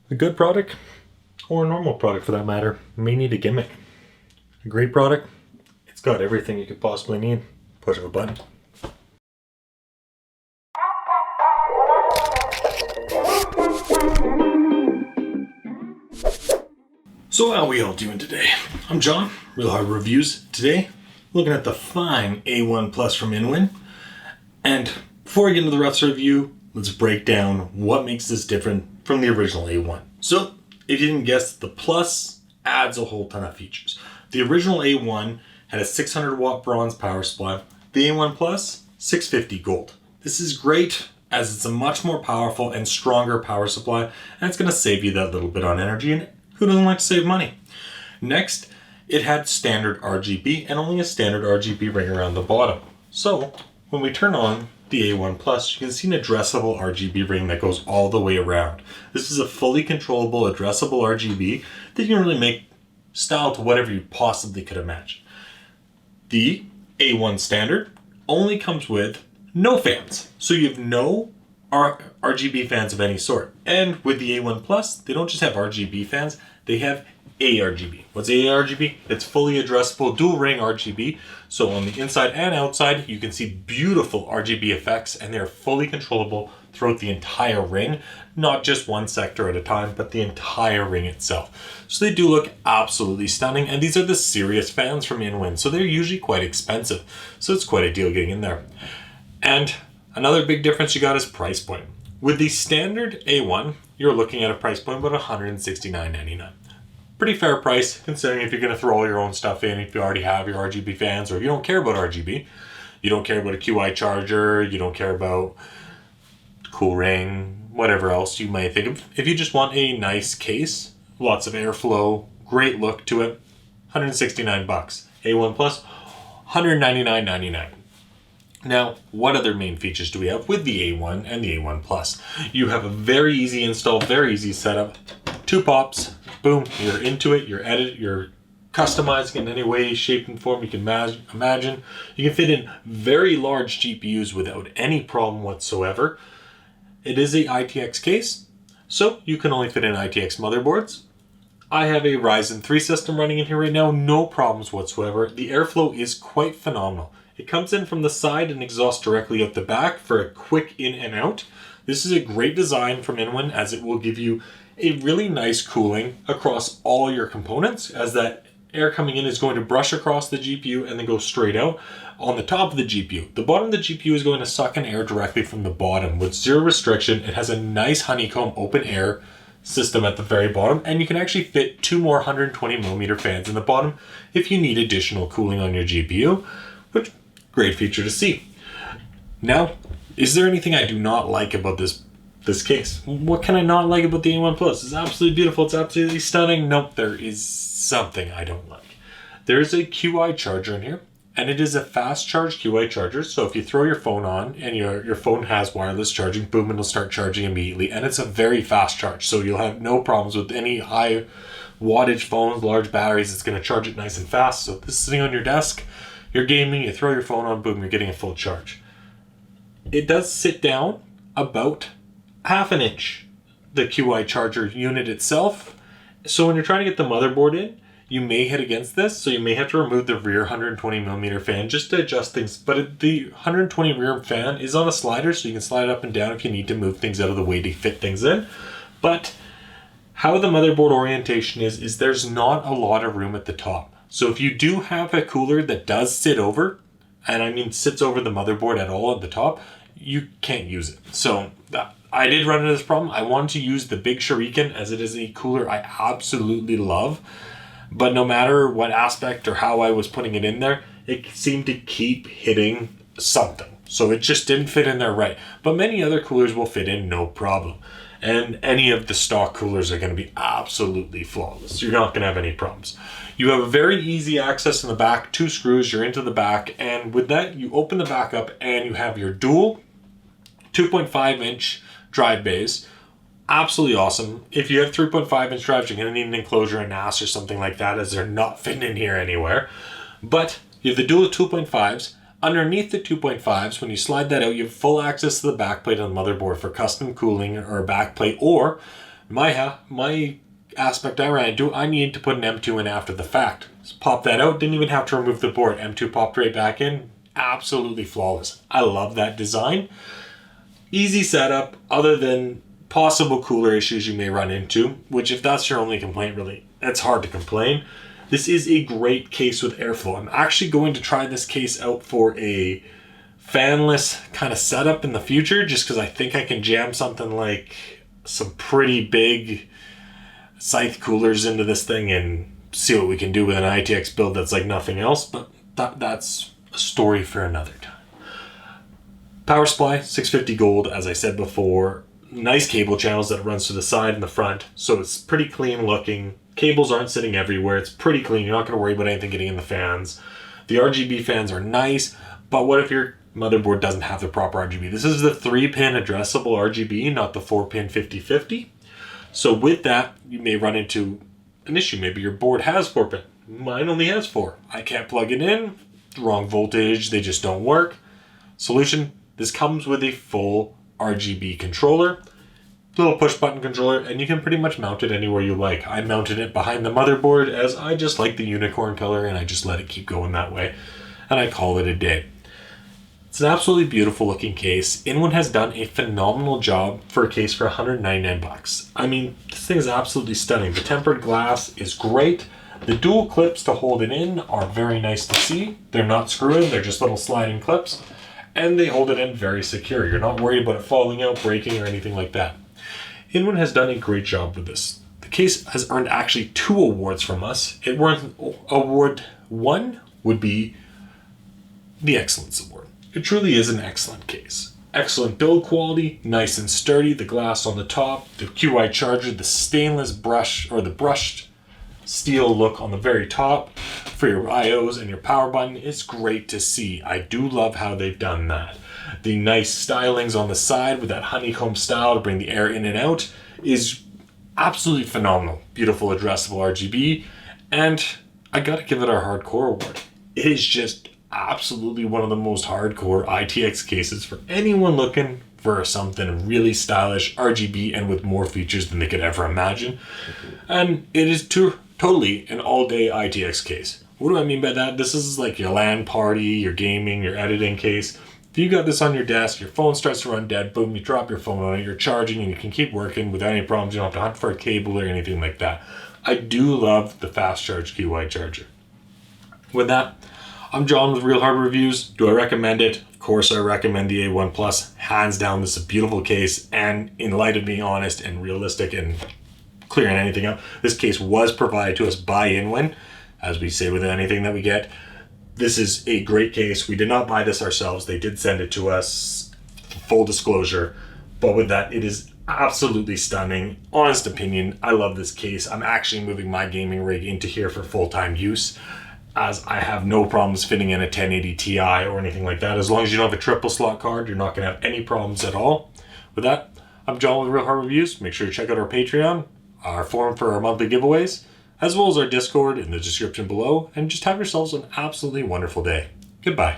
A good product, or a normal product for that matter, may need a gimmick. A great product, it's got everything you could possibly need. Push of a button. So how are we all doing today? I'm John, Real Hard Reviews. Today, looking at the fine A1 Plus from InWin. And before I get into the rest of the review, let's break down what makes this different from the original A1. So, if you didn't guess, the Plus adds a whole ton of features. The original A1 had a 600 watt bronze power supply. The A1 Plus, 650 gold. This is great as it's a much more powerful and stronger power supply, and it's going to save you that little bit on energy, and who doesn't like to save money? Next, it had standard RGB and only a standard RGB ring around the bottom. So, when we turn on the A1 Plus, you can see an addressable RGB ring that goes all the way around. This is a fully controllable addressable RGB that you can really make style to whatever you possibly could imagine. The A1 standard only comes with no fans. So you have no RGB fans of any sort. And with the A1 Plus, they don't just have RGB fans, they have ARGB. What's ARGB? It's fully addressable dual ring RGB. So on the inside and outside, you can see beautiful RGB effects, and they're fully controllable throughout the entire ring, not just one sector at a time, but the entire ring itself. So they do look absolutely stunning, and these are the Sirius Fans from InWin, so they're usually quite expensive. So it's quite a deal getting in there. And another big difference you got is price point. With the standard A1, you're looking at a price point of about $169.99. Pretty fair price, considering if you're going to throw all your own stuff in, if you already have your RGB fans, or if you don't care about RGB, you don't care about a QI charger, you don't care about cool ring, whatever else you might think of. If you just want a nice case, lots of airflow, great look to it, $169. A1 Plus, $199.99. Now, what other main features do we have with the A1 and the A1 Plus? You have a very easy install, very easy setup. 2 pops, boom, you're into it, you're customizing in any way, shape, and form you can imagine. You can fit in very large GPUs without any problem whatsoever. It is a ITX case, so you can only fit in ITX motherboards. I have a Ryzen 3 system running in here right now, no problems whatsoever. The airflow is quite phenomenal. It comes in from the side and exhausts directly out the back for a quick in and out. This is a great design from InWin, as it will give you a really nice cooling across all your components, as that air coming in is going to brush across the GPU and then go straight out on the top of the GPU. The bottom of the GPU is going to suck in air directly from the bottom with zero restriction. It has a nice honeycomb open air system at the very bottom, and you can actually fit 2 more 120mm fans in the bottom if you need additional cooling on your GPU, which great feature to see. Now, is there anything I do not like about this case? What can I not like about the A1 Plus? It's absolutely beautiful. It's absolutely stunning. Nope, there is something I don't like. There is a QI charger in here, and it is a fast charge QI charger. So if you throw your phone on and your phone has wireless charging, boom, it'll start charging immediately. And it's a very fast charge, so you'll have no problems with any high wattage phones, large batteries. It's going to charge it nice and fast. So this is sitting on your desk, you're gaming, you throw your phone on, boom, you're getting a full charge. It does sit down about half an inch, the QI charger unit itself. So when you're trying to get the motherboard in, you may hit against this, so you may have to remove the rear 120mm fan just to adjust things. But the 120 rear fan is on a slider, so you can slide it up and down if you need to move things out of the way to fit things in. But how the motherboard orientation is there's not a lot of room at the top. So if you do have a cooler that does sit over, and I mean sits over the motherboard at all at the top, you can't use it. So I did run into this problem. I wanted to use the big Shuriken, as it is a cooler I absolutely love. But no matter what aspect or how I was putting it in there, it seemed to keep hitting something. So it just didn't fit in there right. But many other coolers will fit in no problem. And any of the stock coolers are going to be absolutely flawless. You're not going to have any problems. You have a very easy access in the back, 2 screws, you're into the back, and with that, you open the back up and you have your dual 2.5-inch drive bays. Absolutely awesome. If you have 3.5-inch drives, you're going to need an enclosure, a NAS, or something like that, as they're not fitting in here anywhere. But you have the dual 2.5s. Underneath the 2.5s, when you slide that out, you have full access to the backplate on the motherboard for custom cooling or a backplate, or My aspect I ran into, I needed to put an M2 in after the fact. So pop that out, didn't even have to remove the board. M2 popped right back in. Absolutely flawless. I love that design. Easy setup, other than possible cooler issues you may run into, which if that's your only complaint, really, it's hard to complain. This is a great case with airflow. I'm actually going to try this case out for a fanless kind of setup in the future, just because I think I can jam something like some pretty big scythe coolers into this thing and see what we can do with an ITX build that's like nothing else, but that's a story for another time. Power supply, 650 gold, as I said before. Nice cable channels that runs to the side and the front, so it's pretty clean looking. Cables aren't sitting everywhere. It's pretty clean. You're not going to worry about anything getting in the fans. The RGB fans are nice, but what if your motherboard doesn't have the proper RGB? This is the 3-pin addressable RGB, not the 4-pin 50/50. So with that, you may run into an issue. Maybe your board has 4-pin. Mine only has 4. I can't plug it in. Wrong voltage. They just don't work. Solution: this comes with a full RGB controller, little push button controller, and you can pretty much mount it anywhere you like. I mounted it behind the motherboard as I just like the unicorn color, and I just let it keep going that way, and I call it a day. It's an absolutely beautiful looking case. InWin has done a phenomenal job for a case for $199. I mean, this thing is absolutely stunning. The tempered glass is great. The dual clips to hold it in are very nice to see. They're not screw-in, they're just little sliding clips. And they hold it in very secure. You're not worried about it falling out, breaking, or anything like that. InWin has done a great job with this. The case has earned actually 2 awards from us. Award 1 would be the Excellence Award. It truly is an excellent case. Excellent build quality, nice and sturdy, the glass on the top, the QI charger, the stainless brush, or the brushed steel look on the very top for your IOs and your power button is great to see. I do love how they've done that. The nice stylings on the side with that honeycomb style to bring the air in and out is absolutely phenomenal. Beautiful addressable RGB, and I gotta give it our hardcore award. It is just absolutely one of the most hardcore ITX cases for anyone looking for something really stylish, RGB, and with more features than they could ever imagine. And it is totally an all-day ITX case. What do I mean by that? This is like your LAN party, your gaming, your editing case. If you got this on your desk, your phone starts to run dead, boom, you drop your phone on it, you're charging, and you can keep working without any problems. You don't have to hunt for a cable or anything like that. I do love the fast charge QI charger. With that, I'm John with Real Hard Reviews. Do I recommend it? Of course I recommend the A1 Plus. Hands down, this is a beautiful case, and in light of being honest and realistic and clearing anything up, this case was provided to us by InWin, as we say with anything that we get. This is a great case. We did not buy this ourselves. They did send it to us, full disclosure. But with that, it is absolutely stunning. Honest opinion, I love this case. I'm actually moving my gaming rig into here for full-time use, as I have no problems fitting in a 1080 Ti or anything like that. As long as you don't have a triple slot card, you're not going to have any problems at all. With that, I'm John with Real Hard Reviews. Make sure to check out our Patreon, our forum for our monthly giveaways, as well as our Discord in the description below, and just have yourselves an absolutely wonderful day. Goodbye.